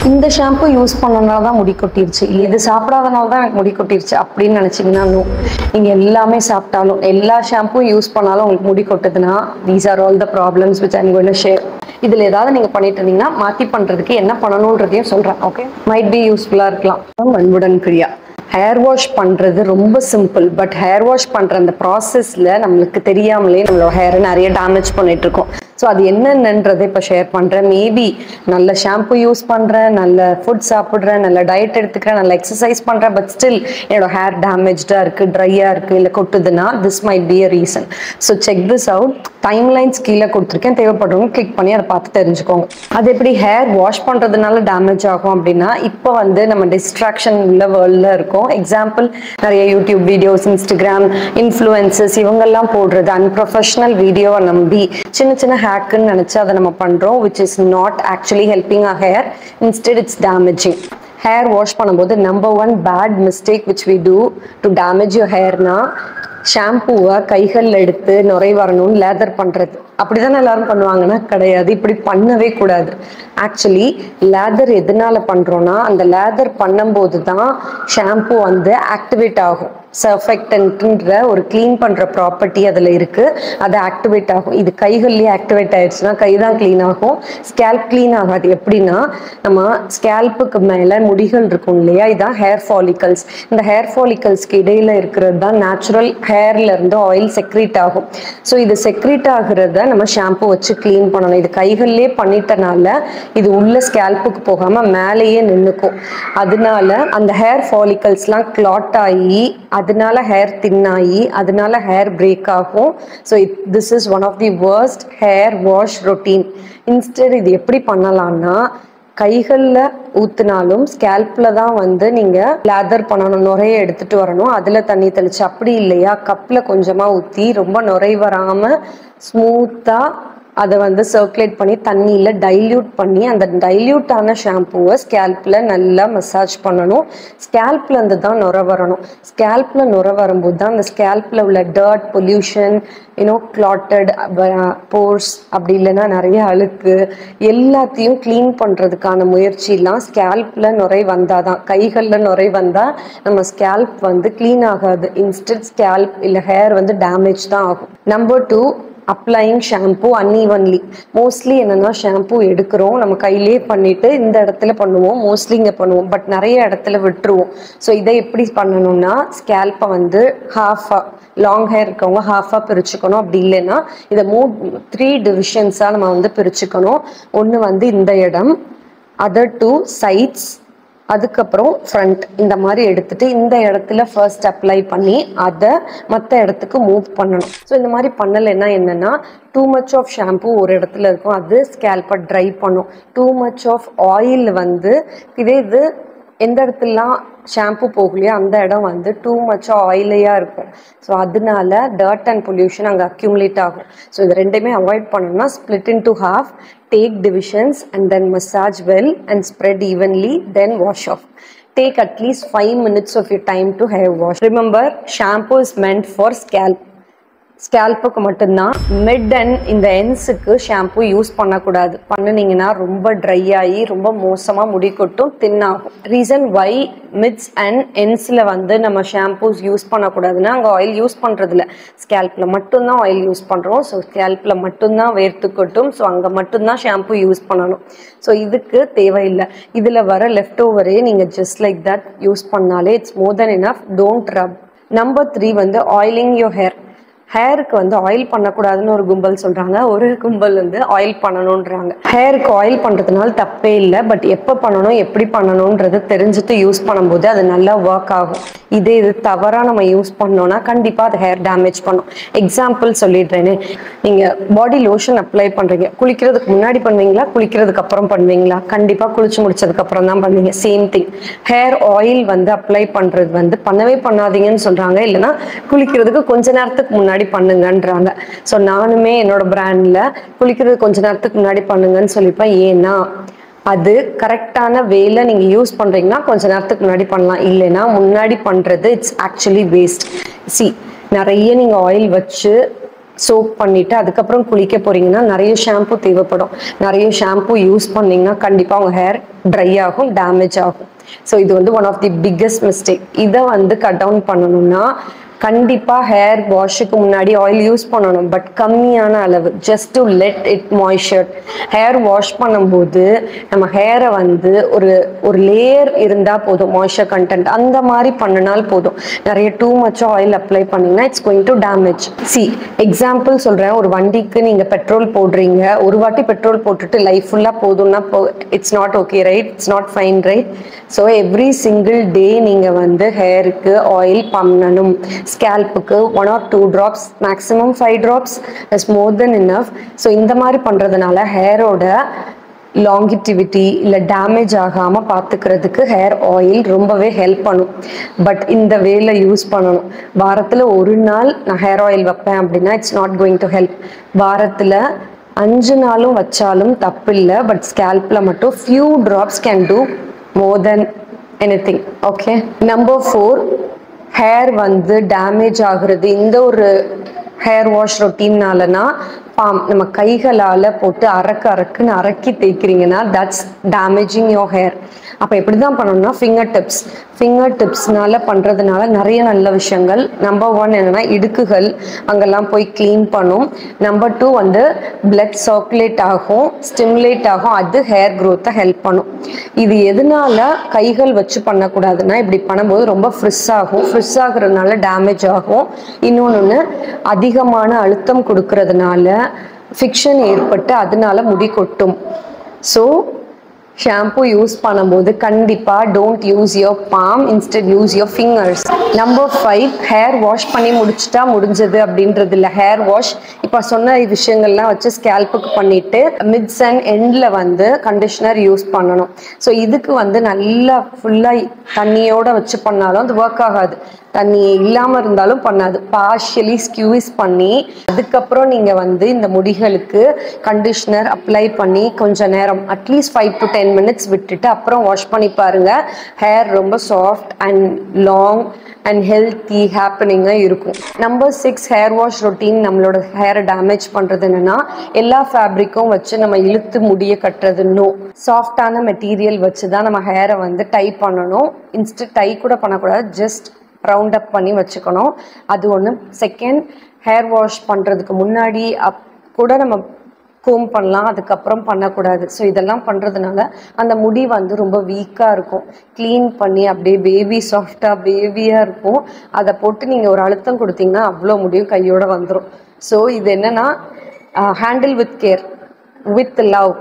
இந்த shampoo use பண்ணனால தான் முடி கொட்டிருச்சு, இது சாப்பிடாதனால தான் எனக்கு முடி கொட்டிருச்சு அப்படின்னு நினைச்சீங்கன்னா நோ. நீங்க எல்லாமே சாப்பிட்டாலும் எல்லா ஷாம்பும் யூஸ் பண்ணாலும் உங்களுக்கு முடி கொட்டுதுன்னா these are all the problems which I'm going to share. இதுல ஏதாவது நீங்க பண்ணிட்டு இருந்தீங்கன்னா மாத்தி பண்றதுக்கு என்ன பண்ணணும்ன்றதையும் சொல்றேன். ஓகே, மைட் பி யூஸ்ஃபுல்லா இருக்கலாம். அன்புடன் பிரியா. ஹேர் வாஷ் பண்றது ரொம்ப சிம்பிள், பட் ஹேர் வாஷ் பண்ற அந்த ப்ராசஸ்ல நம்மளுக்கு தெரியாமலே நம்மளோட ஹேரை நிறைய டேமேஜ் பண்ணிட்டு இருக்கோம். ஸோ அது என்னென்னன்றதை இப்போ ஷேர் பண்ணுறேன். மேபி நல்ல ஷாம்பு யூஸ் பண்ணுறேன், நல்ல ஃபுட் சாப்பிட்றேன், நல்ல டயட் எடுத்துக்கிறேன், நல்ல எக்ஸசைஸ் பண்ணுறேன், பட் ஸ்டில் என்னோட ஹேர் டேமேஜாக இருக்குது, ட்ரையாக இருக்குது, இல்லை கொட்டுதுன்னா this might be a reason. So check this out. Timelines கீழே கொடுத்துருக்கேன், தேவைப்படுறவங்க கிளிக் பண்ணி அதை பார்த்து தெரிஞ்சுக்கோங்க. அது எப்படி ஹேர் வாஷ் பண்ணுறதுனால டேமேஜ் ஆகும் அப்படின்னா, இப்போ வந்து நம்ம டிஸ்ட்ராக்ஷன் உள்ள வேர்ல்டில் இருக்கோம். எக்ஸாம்பிள், நிறைய யூடியூப் வீடியோஸ், இன்ஸ்டாகிராம் இன்ஃப்ளூயன்சஸ் இவங்கெல்லாம் போடுறது அன்ப்ரொஃபஷனல் வீடியோவை நம்பி சின்ன சின்ன ஹேக்குன்னு நினச்சி அதை நம்ம பண்ணுறோம், which is not actually helping our hair. Instead, it's damaging. Hair wash பண்ணும்போது number one bad mistake which we do to damage your hair na ஷாம்புவை கைகள் எடுத்து நுரை வரணும்னு லேதர் பண்ணுறது. அப்படிதானே எல்லாரும் பண்ணுவாங்கன்னா கிடையாது, இப்படி பண்ணவே கூடாது. ஆக்சுவலி லேதர் எதனால பண்ணுறோன்னா, அந்த லேதர் பண்ணும்போது தான் ஷாம்பு வந்து ஆக்டிவேட் ஆகும். சர்ஃபெக்டன்ட்ன்ற ஒரு க்ளீன் பண்ணுற ப்ராப்பர்ட்டி அதில் இருக்குது, அது ஆக்டிவேட் ஆகும். இது கைகள்லேயே ஆக்டிவேட் ஆயிடுச்சுன்னா கை தான் க்ளீன் ஆகும், ஸ்கேல்ப் க்ளீன் ஆகாது. எப்படின்னா, நம்ம ஸ்கேல்ப்புக்கு மேலே முடிகள் இருக்கும் இல்லையா, இதுதான் ஹேர் ஃபாலிகல்ஸ். இந்த ஹேர் ஃபாலிகல்ஸ்க்கு இடையில இருக்கிறது தான் நேச்சுரல் ஹேர்ல இருந்து ஆயில் செக்ரீட் ஆகும். ஸோ இது செக்ரீட் ஆகுறத நம்ம ஷாம்பு வச்சு க்ளீன் பண்ணணும். இது கைகள்லேயே பண்ணிட்டனால இது உள்ள ஸ்கேல்ப்புக்கு போகாமல் மேலேயே நின்றுக்கும். அதனால அந்த ஹேர் ஃபாலிகல்ஸ்லாம் கிளாட் ஆகி அதனால ஹேர் தின்னாகி அதனால ஹேர் பிரேக் ஆகும். So this is one of the worst hair wash routine. Instead இது எப்படி பண்ணலாம்னா, கைகளில் ஊற்றினாலும் ஸ்கேல்பில் தான் வந்து நீங்கள் லேதர் பண்ணணும், நுரைய எடுத்துகிட்டு வரணும், அதில் தண்ணி தெளிச்சு. அப்படி இல்லையா, கப்பில் கொஞ்சமாக ஊற்றி ரொம்ப நுரை வராமல் ஸ்மூத்தாக அதை வந்து சர்க்குலேட் பண்ணி தண்ணியில் டைல்யூட் பண்ணி அந்த டைல்யூட்டான ஷாம்புவை ஸ்கேல்பில் நல்லா மசாஜ் பண்ணணும். ஸ்கேல்பில் இருந்து தான் நுரை வரணும். ஸ்கேல்பில் நுரை வரும்போது தான் அந்த ஸ்கேல்பில் உள்ள டர்ட், பொல்யூஷன், கிளாட்டட் போர்ஸ், அப்படி இல்லைன்னா நிறைய அழுக்கு எல்லாத்தையும் க்ளீன் பண்ணுறதுக்கான முயற்சிலாம் ஸ்கேல்பில் நுரை வந்தால் தான். கைகளில் நுரை வந்தால் நம்ம ஸ்கேல்ப் வந்து க்ளீன் ஆகாது. இன்ஸ்டெட் ஸ்கேல்ப் இல்லை ஹேர் வந்து டேமேஜ் தான் ஆகும். Number 2, applying shampoo unevenly. Mostly என்னென்னா, ஷாம்பு எடுக்கிறோம், நம்ம கையிலே பண்ணிவிட்டு இந்த இடத்துல பண்ணுவோம், மோஸ்ட்லி இங்கே பண்ணுவோம், பட் நிறைய இடத்துல விட்டுருவோம். ஸோ இதை எப்படி பண்ணணும்னா, ஸ்கேல்ப்பை வந்து ஹாஃபாக, லாங் ஹேர் இருக்கவங்க ஹாஃபாக பிரிச்சுக்கணும். அப்படி இல்லைன்னா இதை 3 டிவிஷன்ஸாக நம்ம வந்து பிரிச்சுக்கணும். ஒன்று வந்து இந்த இடம், அதர் 2 சைட்ஸ், அதுக்கப்புறம் ஃப்ரண்ட். இந்த மாதிரி எடுத்துட்டு இந்த இடத்துல ஃபர்ஸ்ட் அப்ளை பண்ணி அதை மற்ற இடத்துக்கு மூவ் பண்ணணும். ஸோ இந்த மாதிரி பண்ணலைன்னா என்னென்னா, டூ மச் ஆஃப் ஷாம்பு ஒரு இடத்துல இருக்கும், அது ஸ்கேல்பை ட்ரை பண்ணும். டூ மச் ஆஃப் ஆயில் வந்து இது எந்த இடத்துலலாம் ஷாம்பு போகலையோ அந்த இடம் வந்து டூ மச் ஆயிலியாக இருக்கும். ஸோ அதனால டர்ட் அண்ட் பொல்யூஷன் அங்கே அக்யூமுலேட் ஆகும். ஸோ இது ரெண்டுமே அவாய்ட் பண்ணணும்னா, split in to half, take divisions and then massage well and spread evenly, then wash off. Take at least 5 minutes of your time to hair wash. Remember, shampoo is meant for scalp. ஸ்கேல்ப்புக்கு மட்டும்தான். Mid and இந்த என்ஸுக்கு shampoo use பண்ணக்கூடாது. பண்ணினீங்கன்னா ரொம்ப try ஆகி ரொம்ப மோசமாக முடி கொட்டும், தின்னாகும். Reason why myths and என்ஸில் வந்து நம்ம ஷாம்பூஸ் யூஸ் பண்ணக்கூடாதுன்னா, அங்கே ஆயில் யூஸ் பண்ணுறதில்ல, ஸ்கேல்பில் மட்டும்தான் ஆயில் யூஸ் பண்ணுறோம். ஸோ ஸ்கேல்பில் மட்டும்தான் வேர்த்து கொட்டும். ஸோ அங்கே மட்டும்தான் ஷாம்பு யூஸ் பண்ணணும். ஸோ இதுக்கு தேவையில்லை. இதில் வர லெஃப்ட் ஓவரே நீங்கள் ஜஸ்ட் லைக் தட் யூஸ் பண்ணாலே it's more then enough. Don't rub. Number 3 வந்து ஆயிலிங் யோர் ஹேர். ஹேருக்கு வந்து ஆயில் பண்ணக்கூடாதுன்னு ஒரு கும்பல் சொல்கிறாங்க, ஒரு கும்பல் வந்து ஆயில் பண்ணணுன்றாங்க. ஹேருக்கு ஆயில் பண்ணுறதுனால தப்பே இல்லை, பட் எப்போ பண்ணணும் எப்படி பண்ணணுன்றது தெரிஞ்சுட்டு யூஸ் பண்ணும்போது அது நல்லா ஒர்க் ஆகும். இது தவறாக நம்ம யூஸ் பண்ணோன்னா கண்டிப்பாக அது ஹேர் டேமேஜ் பண்ணும். எக்ஸாம்பிள் சொல்லிடுறேனே, நீங்கள் பாடி லோஷன் அப்ளை பண்ணுறீங்க, குளிக்கிறதுக்கு முன்னாடி பண்ணுவீங்களா, குளிக்கிறதுக்கு அப்புறம் பண்ணுவீங்களா? கண்டிப்பாக குளிச்சு முடிச்சதுக்கப்புறம் தான் பண்ணுவீங்க. சேம் திங், ஹேர் ஆயில் வந்து அப்ளை பண்ணுறது வந்து பண்ணவே பண்ணாதீங்கன்னு சொல்கிறாங்க, இல்லைனா குளிக்கிறதுக்கு கொஞ்ச நேரத்துக்கு முன்னாடி பண்ணுங்கன்றாங்க. ஸோ நானுமே என்னோட பிராண்ட்ல குளிக்கிறது கொஞ்ச நேரத்துக்கு முன்னாடி பண்ணுங்கன்னு சொல்லிப்பேன். ஏன்னா அது கரெக்டான வேல நீங்க யூஸ் பண்றீங்கன்னா கொஞ்ச நேரத்துக்கு முன்னாடி பண்ணலாம், இல்லைன்னா முன்னாடி பண்றது இட்ஸ் ஆக்சுவலி வேஸ்ட். சி, நிறைய நீங்க ஆயில் வச்சு சோக் பண்ணிட்டு அதுக்கப்புறம் குளிக்க போறீங்கன்னா நிறைய ஷாம்பு தேவைப்படும். நிறைய ஷாம்பு யூஸ் பண்ணீங்கன்னா கண்டிப்பா உங்க ஹேர் ட்ரை ஆகும், டேமேஜ் ஆகும். ஸோ இது வந்து one of the biggest mistake. இதை வந்து கட் டவுன் பண்ணணும்னா கண்டிப்பா ஹேர் வாஷுக்கு முன்னாடி ஆயில் யூஸ் பண்ணணும், பட் கம்மியான அளவு, just to let it moisture. Hair wash பண்ணும்போது நம்ம ஹேரை வந்து ஒரு ஒரு லேயர் இருந்தா போதும், மாய்ஸ்சர் கண்டென்ட் அந்த மாதிரி பண்ணினால் போதும். நிறைய டூ மச் ஆயில் அப்ளை பண்ணீங்கன்னா it's going to damage. C example சொல்றேன், ஒரு வண்டிக்கு நீங்க பெட்ரோல் போடுறீங்க, ஒரு வாட்டி பெட்ரோல் போட்டுட்டு லைஃப் ஃபுல்லா போதும்னா it's not okay right, it's not fine right. So every single day நீங்க வந்து ஹேருக்கு ஆயில் பண்ணணும். ஸ்கேல்புக்கு 1 or 2 drops, maximum 5 drops is more than enough. So இந்த மாதிரி பண்றதுனால ஹேரோட லாங்கிட்டிவிட்டி இல்லை டேமேஜ் ஆகாமல் பார்த்துக்கிறதுக்கு ஹேர் ஆயில் ரொம்பவே ஹெல்ப் பண்ணும். பட் இந்த வேல யூஸ் பண்ணணும். வாரத்தில் ஒரு நாள் நான் ஹேர் ஆயில் வைப்பேன் அப்படின்னா it's not going to help. வாரத்தில் 5 நாளும் வச்சாலும் தப்பில்லை, பட் ஸ்கேல்பில் மட்டும் few drops can do more than anything. Okay, number 4, hair வந்து டேமேஜ் ஆகுறது இந்த ஒரு ஹேர் வாஷ் ரொட்டீன்னாலனா நம்ம கைகளால் போட்டு அரக்குன்னு அரக்கி தேய்க்கிறீங்கன்னா தட்ஸ் டேமேஜிங் யோர் ஹேர். அப்போ எப்படி தான் பண்ணணும்னா ஃபிங்கர் டிப்ஸ்னால பண்ணுறதுனால நிறைய நல்ல விஷயங்கள். நம்பர் 1 என்னென்னா இடுக்குகள் அங்கெல்லாம் போய் க்ளீன் பண்ணும். நம்பர் 2 வந்து பிளட் சர்க்குலேட் ஆகும், ஸ்டிமுலேட் ஆகும், அது ஹேர் க்ரோத்தை ஹெல்ப் பண்ணும். இது எதனால கைகள் வச்சு பண்ணக்கூடாதுன்னா இப்படி பண்ணும்போது ரொம்ப ஃப்ரிஸ் ஆகுறதுனால டேமேஜ் ஆகும். இன்னொன்று அதிகமான அழுத்தம் கொடுக்கறதுனால ஃபிக்ஷன் ஏற்பட்டு அதனால முடி கொட்டும். ஸோ ஷாம்பு யூஸ் பண்ணும்போது கண்டிப்பா don't use your bomb, instead use your fingers. Number 5, hair wash பண்ணி முடிச்சுட்டா முடிஞ்சது அப்படின்றது இல்லை. ஹேர் வாஷ் இப்போ சொன்ன விஷயங்கள்லாம் வச்சு ஸ்கேல்புக்கு பண்ணிட்டு மிட்ஸ் அண்ட் எண்டில் வந்து கண்டிஷனர் யூஸ் பண்ணணும். ஸோ இதுக்கு வந்து நல்லா ஃபுல்லாக தண்ணியோட வச்சு பண்ணாலும் அது ஒர்க் ஆகாது, தண்ணி இல்லாமல் இருந்தாலும் பண்ணாது. பார்ஷியலி ஸ்க்யூஸ் பண்ணி அதுக்கப்புறம் நீங்கள் வந்து இந்த முடிகளுக்கு கண்டிஷ்னர் அப்ளை பண்ணி கொஞ்ச நேரம் அட்லீஸ்ட் 5 to 10 minutes விட்டுட்டு அப்புறம் வாஷ் பண்ணி பாருங்கள். ஹேர் ரொம்ப soft and long and healthy ஹாப்பனிங்காக இருக்கும். நம்பர் 6, ஹேர் வாஷ் ரொட்டீன் நம்மளோட ஹேரை டேமேஜ் பண்ணுறது என்னென்னா எல்லா ஃபேப்ரிக்கும் வச்சு நம்ம இழுத்து முடிய கட்டுறதுன்னு சாஃப்டான மெட்டீரியல் வச்சு தான் நம்ம ஹேரை வந்து டை பண்ணணும். இன்ஸ்டன்ட் டை கூட பண்ணக்கூடாது, ஜஸ்ட் ரவுண்ட் அப் பண்ணி வச்சுக்கணும். அது ஒன்று. செகண்ட், ஹேர் வாஷ் பண்ணுறதுக்கு முன்னாடி கூட நம்ம கோம் பண்ணலாம், அதுக்கப்புறம் பண்ணக்கூடாது. ஸோ இதெல்லாம் பண்ணுறதுனால அந்த முடி வந்து ரொம்ப வீக்காக இருக்கும். க்ளீன் பண்ணி அப்படியே பேபி சாஃப்டாக பேபியாக இருக்கும். அதை போட்டு நீங்கள் ஒரு அழுத்தம் கொடுத்தீங்கன்னா அவ்வளோ முடியும் கையோடு வந்துடும். ஸோ இது என்னென்னா handle with care, with love.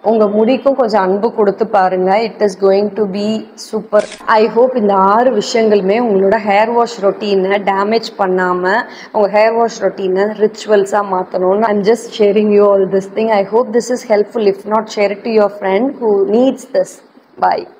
உங்கள் முடிக்கும் கொஞ்சம் அன்பு கொடுத்து பாருங்கள். It is going to be super. I hope இந்த 6 விஷயங்களுமே உங்களோட ஹேர் வாஷ் ரொட்டீனை டேமேஜ் பண்ணாமல் உங்கள் ஹேர் வாஷ் ரொட்டீனை ரிச்சுவல்ஸாக மாற்றணும்னு I'm just sharing you all this thing. I hope this is helpful. If not, share it to your friend who needs this. Bye.